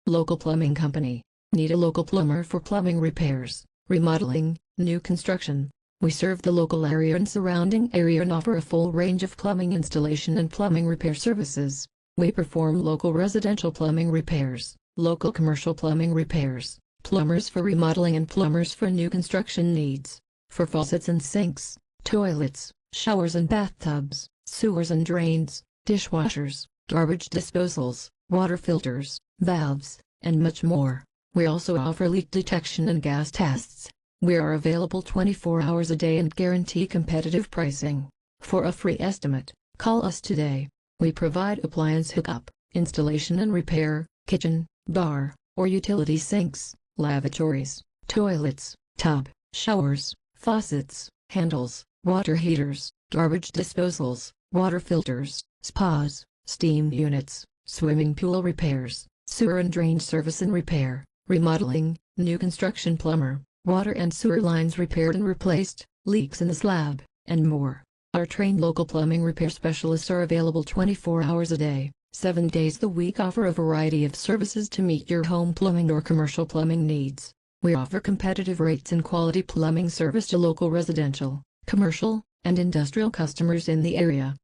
Local plumbing company. Need a local plumber for plumbing repairs, remodeling, new construction. We serve the local area and surrounding area and offer a full range of plumbing installation and plumbing repair services. We perform local residential plumbing repairs, local commercial plumbing repairs, plumbers for remodeling and plumbers for new construction needs. For faucets and sinks, toilets, showers and bathtubs, sewers and drains, dishwashers, garbage disposals, water filters, valves, and much more. We also offer leak detection and gas tests. We are available 24 hours a day and guarantee competitive pricing. For a free estimate, call us today. We provide appliance hookup, installation and repair, kitchen, bar, or utility sinks, lavatories, toilets, tub, showers, faucets, handles, water heaters, garbage disposals, water filters, spas, steam units, swimming pool repairs, sewer and drain service and repair, remodeling, new construction plumber, water and sewer lines repaired and replaced, leaks in the slab, and more. Our trained local plumbing repair specialists are available 24 hours a day, 7 days a week, offer a variety of services to meet your home plumbing or commercial plumbing needs. We offer competitive rates and quality plumbing service to local residential, commercial, and industrial customers in the area.